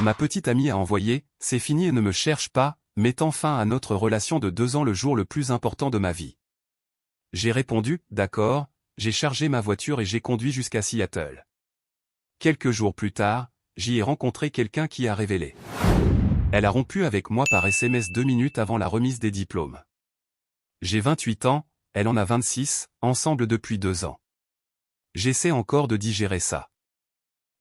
Ma petite amie a envoyé « C'est fini et ne me cherche pas », mettant fin à notre relation de 2 ans le jour le plus important de ma vie. J'ai répondu « D'accord », j'ai chargé ma voiture et j'ai conduit jusqu'à Seattle. Quelques jours plus tard, j'y ai rencontré quelqu'un qui a révélé. Elle a rompu avec moi par SMS 2 minutes avant la remise des diplômes. J'ai 28 ans, elle en a 26, ensemble depuis 2 ans. J'essaie encore de digérer ça.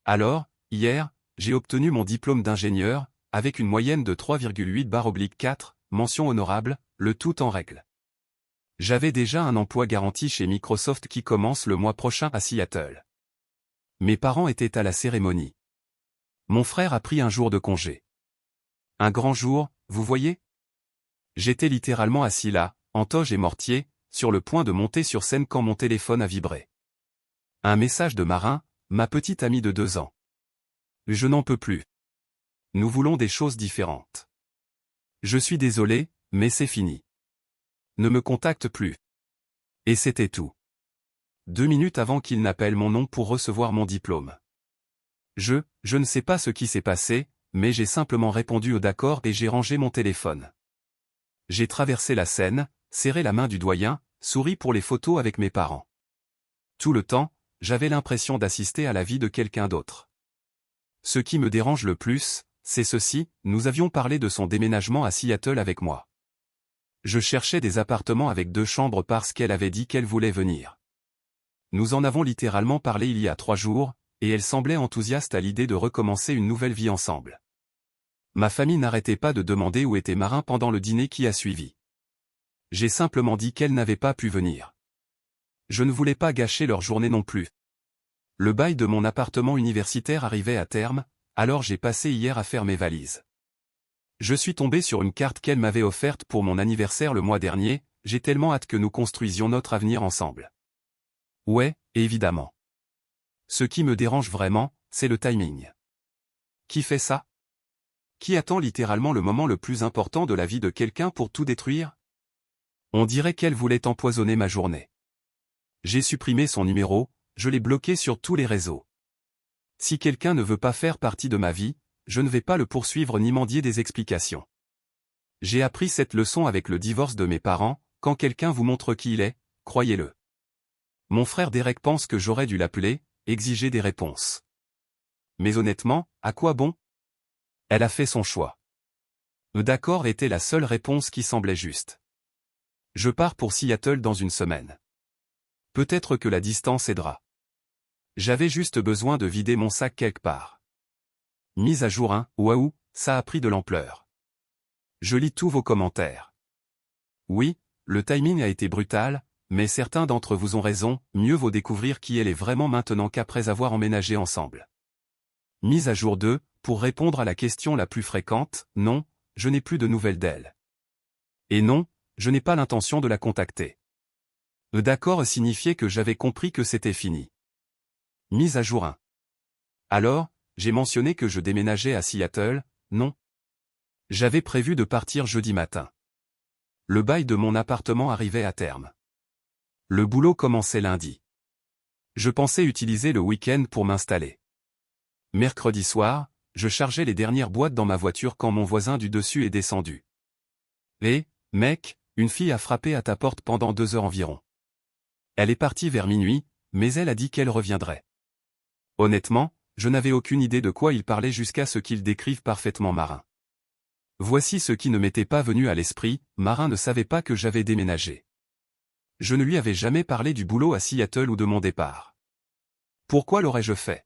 Alors, hier, j'ai obtenu mon diplôme d'ingénieur, avec une moyenne de 3,8/4, mention honorable, le tout en règle. J'avais déjà un emploi garanti chez Microsoft qui commence le mois prochain à Seattle. Mes parents étaient à la cérémonie. Mon frère a pris un jour de congé. Un grand jour, vous voyez? J'étais littéralement assis là, en toge et mortier, sur le point de monter sur scène quand mon téléphone a vibré. Un message de Marin, ma petite amie de 2 ans. Je n'en peux plus. Nous voulons des choses différentes. Je suis désolé, mais c'est fini. Ne me contacte plus. Et c'était tout. 2 minutes avant qu'il n'appelle mon nom pour recevoir mon diplôme. Je ne sais pas ce qui s'est passé, mais j'ai simplement répondu au d'accord et j'ai rangé mon téléphone. J'ai traversé la scène, serré la main du doyen, souri pour les photos avec mes parents. Tout le temps, j'avais l'impression d'assister à la vie de quelqu'un d'autre. Ce qui me dérange le plus, c'est ceci, nous avions parlé de son déménagement à Seattle avec moi. Je cherchais des appartements avec 2 chambres parce qu'elle avait dit qu'elle voulait venir. Nous en avons littéralement parlé il y a 3 jours, et elle semblait enthousiaste à l'idée de recommencer une nouvelle vie ensemble. Ma famille n'arrêtait pas de demander où était Marin pendant le dîner qui a suivi. J'ai simplement dit qu'elle n'avait pas pu venir. Je ne voulais pas gâcher leur journée non plus. Le bail de mon appartement universitaire arrivait à terme, alors j'ai passé hier à faire mes valises. Je suis tombé sur une carte qu'elle m'avait offerte pour mon anniversaire le mois dernier, j'ai tellement hâte que nous construisions notre avenir ensemble. Ouais, évidemment. Ce qui me dérange vraiment, c'est le timing. Qui fait ça? Qui attend littéralement le moment le plus important de la vie de quelqu'un pour tout détruire? On dirait qu'elle voulait empoisonner ma journée. J'ai supprimé son numéro, je l'ai bloqué sur tous les réseaux. Si quelqu'un ne veut pas faire partie de ma vie, je ne vais pas le poursuivre ni mendier des explications. J'ai appris cette leçon avec le divorce de mes parents, quand quelqu'un vous montre qui il est, croyez-le. Mon frère Derek pense que j'aurais dû l'appeler, exiger des réponses. Mais honnêtement, à quoi bon? Elle a fait son choix. D'accord était la seule réponse qui semblait juste. Je pars pour Seattle dans une semaine. Peut-être que la distance aidera. J'avais juste besoin de vider mon sac quelque part. Mise à jour 1, waouh, ça a pris de l'ampleur. Je lis tous vos commentaires. Oui, le timing a été brutal, mais certains d'entre vous ont raison, mieux vaut découvrir qui elle est vraiment maintenant qu'après avoir emménagé ensemble. Mise à jour 2, pour répondre à la question la plus fréquente, non, je n'ai plus de nouvelles d'elle. Et non, je n'ai pas l'intention de la contacter. D'accord signifiait que j'avais compris que c'était fini. Mise à jour 1. Alors, j'ai mentionné que je déménageais à Seattle, non? J'avais prévu de partir jeudi matin. Le bail de mon appartement arrivait à terme. Le boulot commençait lundi. Je pensais utiliser le week-end pour m'installer. Mercredi soir, je chargeais les dernières boîtes dans ma voiture quand mon voisin du dessus est descendu. Et, mec, une fille a frappé à ta porte pendant 2 heures environ. Elle est partie vers minuit, mais elle a dit qu'elle reviendrait. Honnêtement, je n'avais aucune idée de quoi il parlait jusqu'à ce qu'il décrive parfaitement Marin. Voici ce qui ne m'était pas venu à l'esprit, Marin ne savait pas que j'avais déménagé. Je ne lui avais jamais parlé du boulot à Seattle ou de mon départ. Pourquoi l'aurais-je fait?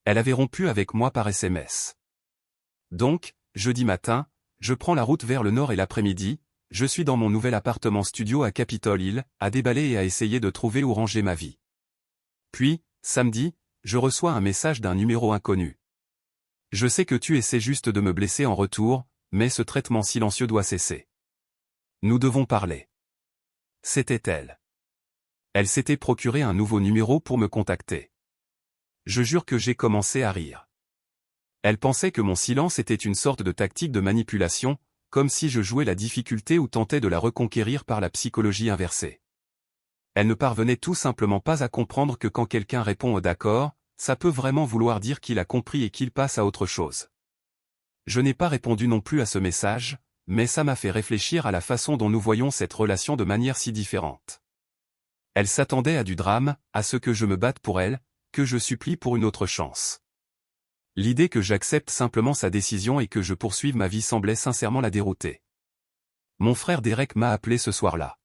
Elle avait rompu avec moi par SMS. Donc, jeudi matin, je prends la route vers le nord et l'après-midi, je suis dans mon nouvel appartement studio à Capitol Hill, à déballer et à essayer de trouver où ranger ma vie. Puis, samedi, je reçois un message d'un numéro inconnu. Je sais que tu essaies juste de me blesser en retour, mais ce traitement silencieux doit cesser. Nous devons parler. C'était elle. Elle s'était procuré un nouveau numéro pour me contacter. Je jure que j'ai commencé à rire. Elle pensait que mon silence était une sorte de tactique de manipulation, comme si je jouais la difficulté ou tentais de la reconquérir par la psychologie inversée. Elle ne parvenait tout simplement pas à comprendre que quand quelqu'un répond au d'accord, ça peut vraiment vouloir dire qu'il a compris et qu'il passe à autre chose. Je n'ai pas répondu non plus à ce message, mais ça m'a fait réfléchir à la façon dont nous voyons cette relation de manière si différente. Elle s'attendait à du drame, à ce que je me batte pour elle, que je supplie pour une autre chance. L'idée que j'accepte simplement sa décision et que je poursuive ma vie semblait sincèrement la dérouter. Mon frère Derek m'a appelé ce soir-là.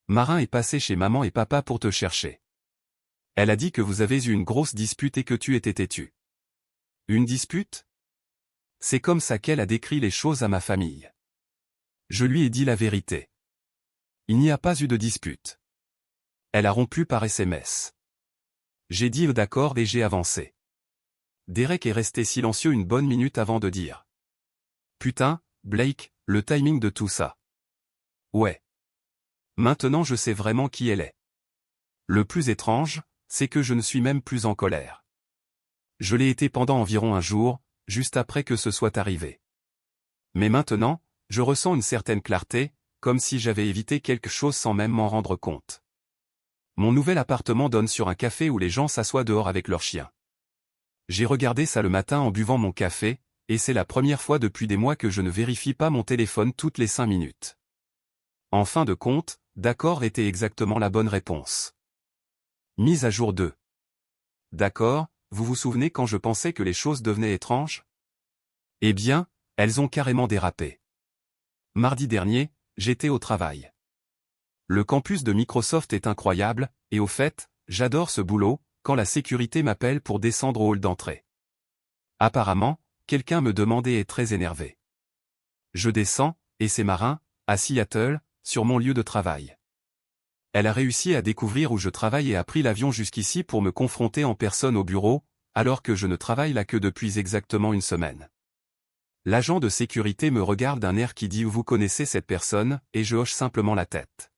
Marin est passé chez maman et papa pour te chercher. Elle a dit que vous avez eu une grosse dispute et que tu étais têtu. Une dispute? C'est comme ça qu'elle a décrit les choses à ma famille. Je lui ai dit la vérité. Il n'y a pas eu de dispute. Elle a rompu par SMS. J'ai dit d'accord et j'ai avancé. Derek est resté silencieux une bonne minute avant de dire. Putain, Blake, le timing de tout ça. Ouais. Maintenant je sais vraiment qui elle est. Le plus étrange, c'est que je ne suis même plus en colère. Je l'ai été pendant environ un jour, juste après que ce soit arrivé. Mais maintenant, je ressens une certaine clarté, comme si j'avais évité quelque chose sans même m'en rendre compte. Mon nouvel appartement donne sur un café où les gens s'assoient dehors avec leurs chiens. J'ai regardé ça le matin en buvant mon café, et c'est la première fois depuis des mois que je ne vérifie pas mon téléphone toutes les 5 minutes. En fin de compte, d'accord était exactement la bonne réponse. Mise à jour 2. D'accord, vous vous souvenez quand je pensais que les choses devenaient étranges? Eh bien, elles ont carrément dérapé. Mardi dernier, j'étais au travail. Le campus de Microsoft est incroyable, et au fait, j'adore ce boulot, quand la sécurité m'appelle pour descendre au hall d'entrée. Apparemment, quelqu'un me demandait et est très énervé. Je descends, et c'est Marin, à Seattle, sur mon lieu de travail. Elle a réussi à découvrir où je travaille et a pris l'avion jusqu'ici pour me confronter en personne au bureau, alors que je ne travaille là que depuis exactement une semaine. L'agent de sécurité me regarde d'un air qui dit « Vous connaissez cette personne ?» et je hoche simplement la tête.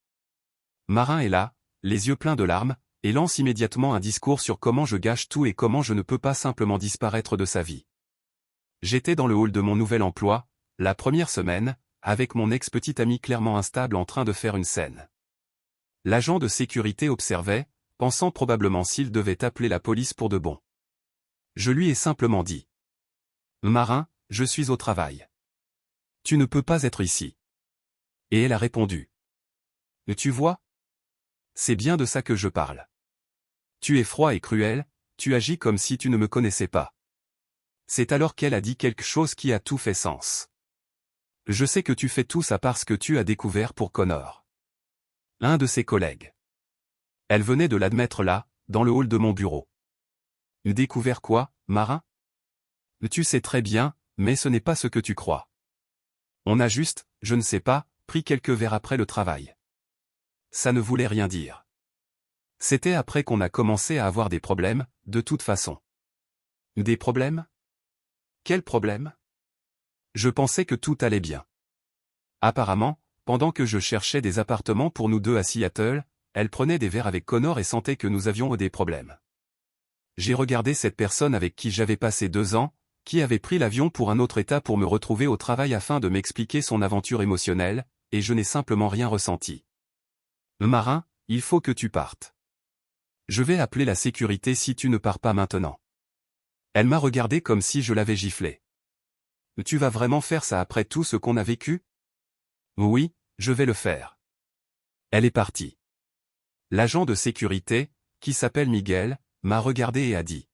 Marin est là, les yeux pleins de larmes, et lance immédiatement un discours sur comment je gâche tout et comment je ne peux pas simplement disparaître de sa vie. J'étais dans le hall de mon nouvel emploi, la première semaine, avec mon ex-petite amie clairement instable en train de faire une scène. L'agent de sécurité observait, pensant probablement s'il devait appeler la police pour de bon. Je lui ai simplement dit. Marin, je suis au travail. Tu ne peux pas être ici. Et elle a répondu. Tu vois? C'est bien de ça que je parle. Tu es froid et cruel, tu agis comme si tu ne me connaissais pas. C'est alors qu'elle a dit quelque chose qui a tout fait sens. Je sais que tu fais tout ça parce que tu as découvert pour Connor. Un de ses collègues. Elle venait de l'admettre là, dans le hall de mon bureau. Découvert quoi, Marin? Tu sais très bien, mais ce n'est pas ce que tu crois. On a juste, je ne sais pas, pris quelques verres après le travail. Ça ne voulait rien dire. C'était après qu'on a commencé à avoir des problèmes, de toute façon. Des problèmes? Quels problèmes? Je pensais que tout allait bien. Apparemment, pendant que je cherchais des appartements pour nous deux à Seattle, elle prenait des verres avec Connor et sentait que nous avions des problèmes. J'ai regardé cette personne avec qui j'avais passé 2 ans, qui avait pris l'avion pour un autre état pour me retrouver au travail afin de m'expliquer son aventure émotionnelle, et je n'ai simplement rien ressenti. Marin, il faut que tu partes. Je vais appeler la sécurité si tu ne pars pas maintenant. Elle m'a regardé comme si je l'avais giflé. Tu vas vraiment faire ça après tout ce qu'on a vécu? Oui, je vais le faire. Elle est partie. L'agent de sécurité, qui s'appelle Miguel, m'a regardé et a dit.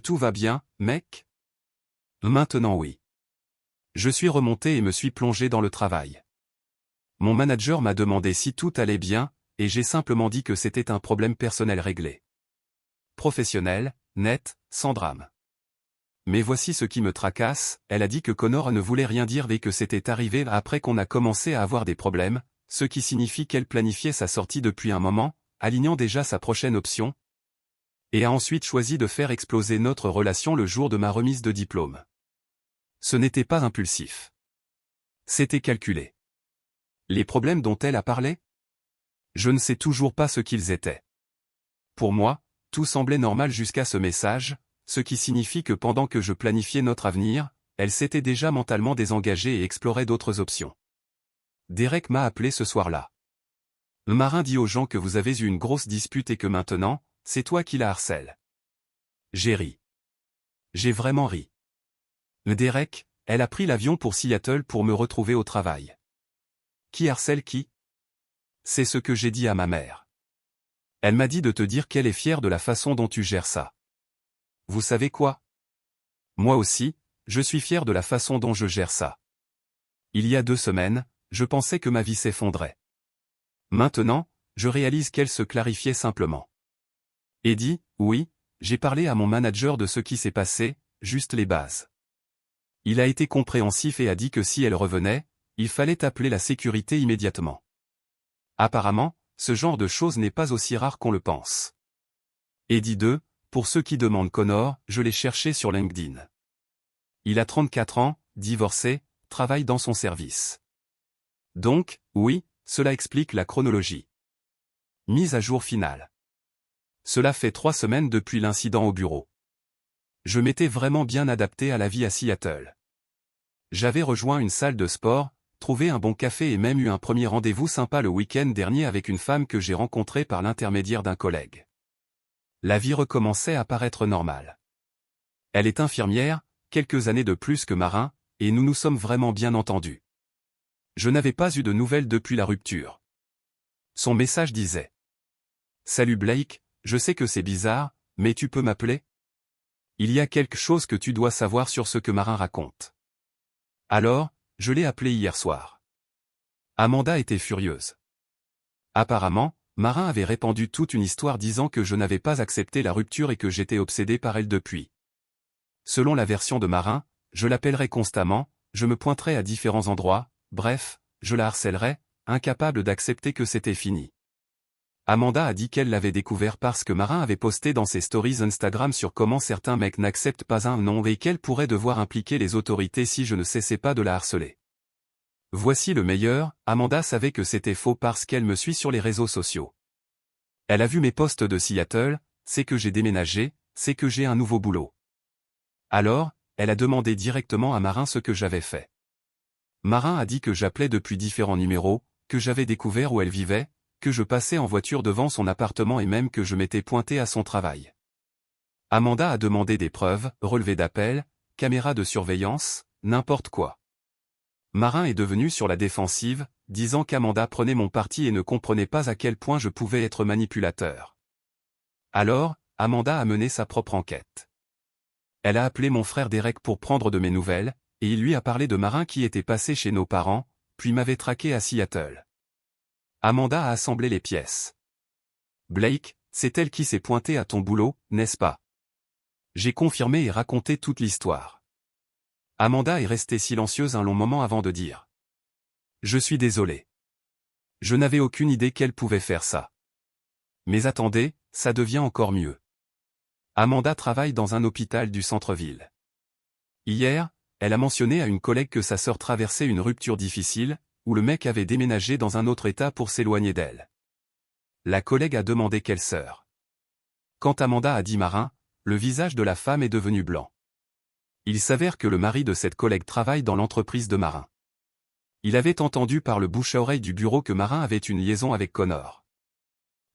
Tout va bien, mec? Maintenant oui. Je suis remonté et me suis plongé dans le travail. Mon manager m'a demandé si tout allait bien, et j'ai simplement dit que c'était un problème personnel réglé. Professionnel, net, sans drame. Mais voici ce qui me tracasse, elle a dit que Connor ne voulait rien dire et que c'était arrivé après qu'on a commencé à avoir des problèmes, ce qui signifie qu'elle planifiait sa sortie depuis un moment, alignant déjà sa prochaine option, et a ensuite choisi de faire exploser notre relation le jour de ma remise de diplôme. Ce n'était pas impulsif. C'était calculé. Les problèmes dont elle a parlé? Je ne sais toujours pas ce qu'ils étaient. Pour moi, tout semblait normal jusqu'à ce message, ce qui signifie que pendant que je planifiais notre avenir, elle s'était déjà mentalement désengagée et explorait d'autres options. Derek m'a appelé ce soir-là. Marin dit aux gens que vous avez eu une grosse dispute et que maintenant, c'est toi qui la harcèle. J'ai ri. J'ai vraiment ri. Derek, elle a pris l'avion pour Seattle pour me retrouver au travail. Qui harcèle qui? C'est ce que j'ai dit à ma mère. Elle m'a dit de te dire qu'elle est fière de la façon dont tu gères ça. Vous savez quoi? Moi aussi, je suis fier de la façon dont je gère ça. Il y a 2 semaines, je pensais que ma vie s'effondrait. Maintenant, je réalise qu'elle se clarifiait simplement. Eddie, oui, j'ai parlé à mon manager de ce qui s'est passé, juste les bases. Il a été compréhensif et a dit que si elle revenait, il fallait appeler la sécurité immédiatement. Apparemment, ce genre de choses n'est pas aussi rare qu'on le pense. Eddie 2, pour ceux qui demandent Connor, je l'ai cherché sur LinkedIn. Il a 34 ans, divorcé, travaille dans son service. Donc, oui, cela explique la chronologie. Mise à jour finale. Cela fait 3 semaines depuis l'incident au bureau. Je m'étais vraiment bien adapté à la vie à Seattle. J'avais rejoint une salle de sport, trouvé un bon café et même eu un premier rendez-vous sympa le week-end dernier avec une femme que j'ai rencontrée par l'intermédiaire d'un collègue. La vie recommençait à paraître normale. Elle est infirmière, quelques années de plus que Marin, et nous nous sommes vraiment bien entendus. Je n'avais pas eu de nouvelles depuis la rupture. Son message disait: « Salut Blake, je sais que c'est bizarre, mais tu peux m'appeler ? Il y a quelque chose que tu dois savoir sur ce que Marin raconte. » Alors, je l'ai appelé hier soir. Amanda était furieuse. Apparemment, Marin avait répandu toute une histoire disant que je n'avais pas accepté la rupture et que j'étais obsédé par elle depuis. Selon la version de Marin, je l'appellerais constamment, je me pointerais à différents endroits, bref, je la harcèlerais, incapable d'accepter que c'était fini. Amanda a dit qu'elle l'avait découvert parce que Marin avait posté dans ses stories Instagram sur comment certains mecs n'acceptent pas un non et qu'elle pourrait devoir impliquer les autorités si je ne cessais pas de la harceler. Voici le meilleur, Amanda savait que c'était faux parce qu'elle me suit sur les réseaux sociaux. Elle a vu mes posts de Seattle, c'est que j'ai déménagé, c'est que j'ai un nouveau boulot. Alors, elle a demandé directement à Marin ce que j'avais fait. Marin a dit que j'appelais depuis différents numéros, que j'avais découvert où elle vivait, que je passais en voiture devant son appartement et même que je m'étais pointé à son travail. Amanda a demandé des preuves, relevés d'appel, caméras de surveillance, n'importe quoi. Marin est devenu sur la défensive, disant qu'Amanda prenait mon parti et ne comprenait pas à quel point je pouvais être manipulateur. Alors, Amanda a mené sa propre enquête. Elle a appelé mon frère Derek pour prendre de mes nouvelles, et il lui a parlé de Marin qui était passé chez nos parents, puis m'avait traqué à Seattle. Amanda a assemblé les pièces. Blake, c'est elle qui s'est pointée à ton boulot, n'est-ce pas? J'ai confirmé et raconté toute l'histoire. Amanda est restée silencieuse un long moment avant de dire: « Je suis désolé. Je n'avais aucune idée qu'elle pouvait faire ça. Mais attendez, ça devient encore mieux. Amanda travaille dans un hôpital du centre-ville. Hier, elle a mentionné à une collègue que sa sœur traversait une rupture difficile, où le mec avait déménagé dans un autre état pour s'éloigner d'elle. La collègue a demandé quelle sœur. Quand Amanda a dit Marin, le visage de la femme est devenu blanc. Il s'avère que le mari de cette collègue travaille dans l'entreprise de Marin. Il avait entendu par le bouche-à-oreille du bureau que Marin avait une liaison avec Connor.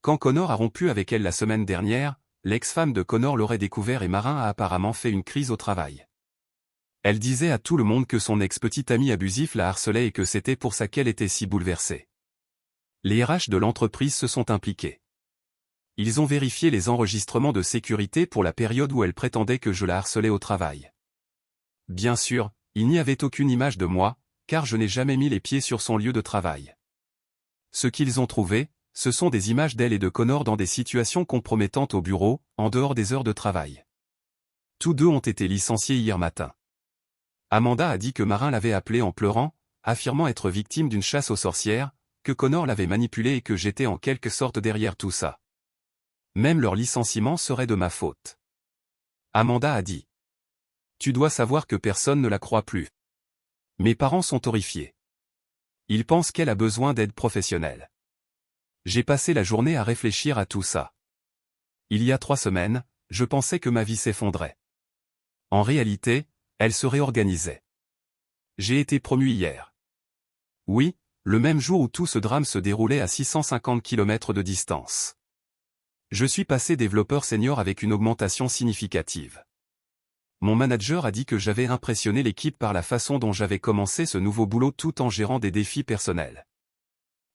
Quand Connor a rompu avec elle la semaine dernière, l'ex-femme de Connor l'aurait découvert et Marin a apparemment fait une crise au travail. Elle disait à tout le monde que son ex-petit ami abusif la harcelait et que c'était pour ça qu'elle était si bouleversée. Les RH de l'entreprise se sont impliqués. Ils ont vérifié les enregistrements de sécurité pour la période où elle prétendait que je la harcelais au travail. Bien sûr, il n'y avait aucune image de moi, car je n'ai jamais mis les pieds sur son lieu de travail. Ce qu'ils ont trouvé, ce sont des images d'elle et de Connor dans des situations compromettantes au bureau, en dehors des heures de travail. Tous deux ont été licenciés hier matin. Amanda a dit que Marin l'avait appelé en pleurant, affirmant être victime d'une chasse aux sorcières, que Connor l'avait manipulé et que j'étais en quelque sorte derrière tout ça. Même leur licenciement serait de ma faute. Amanda a dit: « Tu dois savoir que personne ne la croit plus. Mes parents sont horrifiés. Ils pensent qu'elle a besoin d'aide professionnelle. J'ai passé la journée à réfléchir à tout ça. Il y a 3 semaines, je pensais que ma vie s'effondrait. En réalité, elle se réorganisait. J'ai été promu hier. Oui, le même jour où tout ce drame se déroulait à 650 km de distance. Je suis passé développeur senior avec une augmentation significative. Mon manager a dit que j'avais impressionné l'équipe par la façon dont j'avais commencé ce nouveau boulot tout en gérant des défis personnels.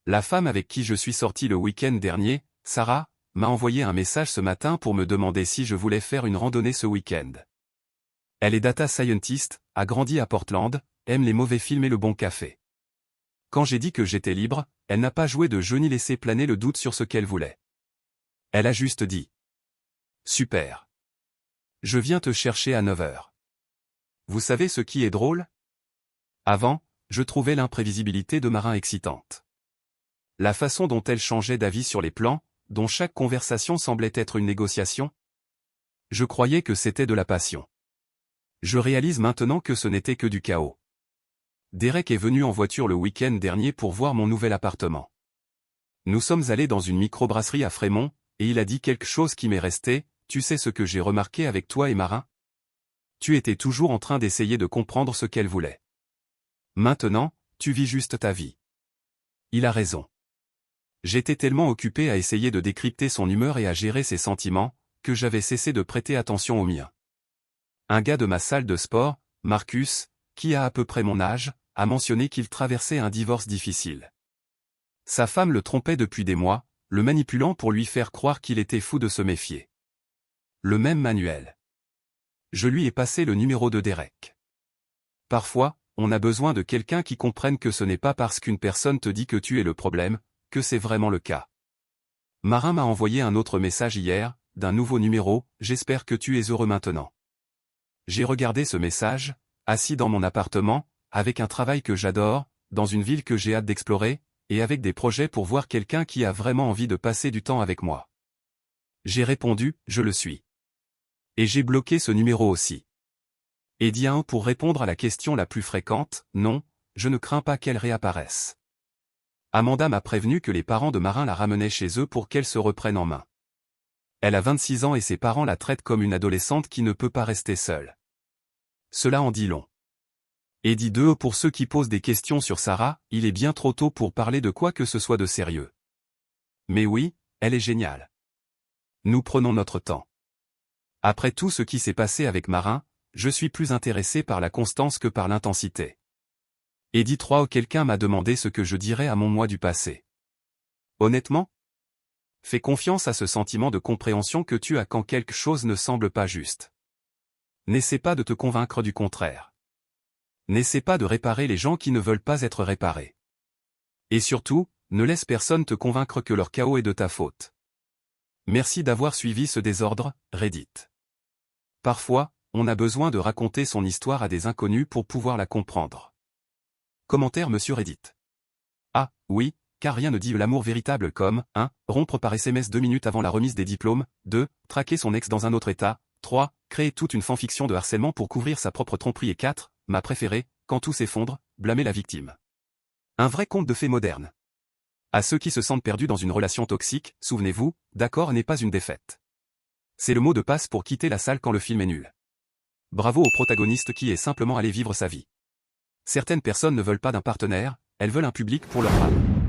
La femme avec qui je suis sorti le week-end dernier, Sarah, m'a envoyé un message ce matin pour me demander si je voulais faire une randonnée ce week-end. Elle est data scientist, a grandi à Portland, aime les mauvais films et le bon café. Quand j'ai dit que j'étais libre, elle n'a pas joué de jeu ni laissé planer le doute sur ce qu'elle voulait. Elle a juste dit. Super. Je viens te chercher à 9 heures. Vous savez ce qui est drôle? Avant, je trouvais l'imprévisibilité de Marin excitante. La façon dont elle changeait d'avis sur les plans, dont chaque conversation semblait être une négociation. Je croyais que c'était de la passion. Je réalise maintenant que ce n'était que du chaos. Derek est venu en voiture le week-end dernier pour voir mon nouvel appartement. Nous sommes allés dans une microbrasserie à Fremont, et il a dit quelque chose qui m'est resté. Tu sais ce que j'ai remarqué avec toi et Marin? Tu étais toujours en train d'essayer de comprendre ce qu'elle voulait. Maintenant, tu vis juste ta vie. Il a raison. J'étais tellement occupé à essayer de décrypter son humeur et à gérer ses sentiments, que j'avais cessé de prêter attention aux miens. Un gars de ma salle de sport, Marcus, qui a à peu près mon âge, a mentionné qu'il traversait un divorce difficile. Sa femme le trompait depuis des mois, le manipulant pour lui faire croire qu'il était fou de se méfier. Le même manuel. Je lui ai passé le numéro de Derek. Parfois, on a besoin de quelqu'un qui comprenne que ce n'est pas parce qu'une personne te dit que tu es le problème, que c'est vraiment le cas. Marin m'a envoyé un autre message hier, d'un nouveau numéro, j'espère que tu es heureux maintenant. J'ai regardé ce message, assis dans mon appartement, avec un travail que j'adore, dans une ville que j'ai hâte d'explorer, et avec des projets pour voir quelqu'un qui a vraiment envie de passer du temps avec moi. J'ai répondu, je le suis. Et j'ai bloqué ce numéro aussi. Et dit un pour répondre à la question la plus fréquente, non, je ne crains pas qu'elle réapparaisse. Amanda m'a prévenu que les parents de Marin la ramenaient chez eux pour qu'elle se reprenne en main. Elle a 26 ans et ses parents la traitent comme une adolescente qui ne peut pas rester seule. Cela en dit long. Et dit deux pour ceux qui posent des questions sur Sarah, il est bien trop tôt pour parler de quoi que ce soit de sérieux. Mais oui, elle est géniale. Nous prenons notre temps. Après tout ce qui s'est passé avec Marin, je suis plus intéressé par la constance que par l'intensité. Et dit 3 quelqu'un m'a demandé ce que je dirais à mon moi du passé. Honnêtement? Fais confiance à ce sentiment de compréhension que tu as quand quelque chose ne semble pas juste. N'essaie pas de te convaincre du contraire. N'essaie pas de réparer les gens qui ne veulent pas être réparés. Et surtout, ne laisse personne te convaincre que leur chaos est de ta faute. Merci d'avoir suivi ce désordre, Reddit. Parfois, on a besoin de raconter son histoire à des inconnus pour pouvoir la comprendre. Commentaire Monsieur Reddit. Ah, oui, car rien ne dit l'amour véritable comme 1. Rompre par SMS 2 minutes avant la remise des diplômes, 2. Traquer son ex dans un autre état, 3. Créer toute une fanfiction de harcèlement pour couvrir sa propre tromperie et 4. Ma préférée, quand tout s'effondre, blâmer la victime. Un vrai conte de fées moderne. À ceux qui se sentent perdus dans une relation toxique, souvenez-vous, d'accord n'est pas une défaite. C'est le mot de passe pour quitter la salle quand le film est nul. Bravo au protagoniste qui est simplement allé vivre sa vie. Certaines personnes ne veulent pas d'un partenaire, elles veulent un public pour leur âme.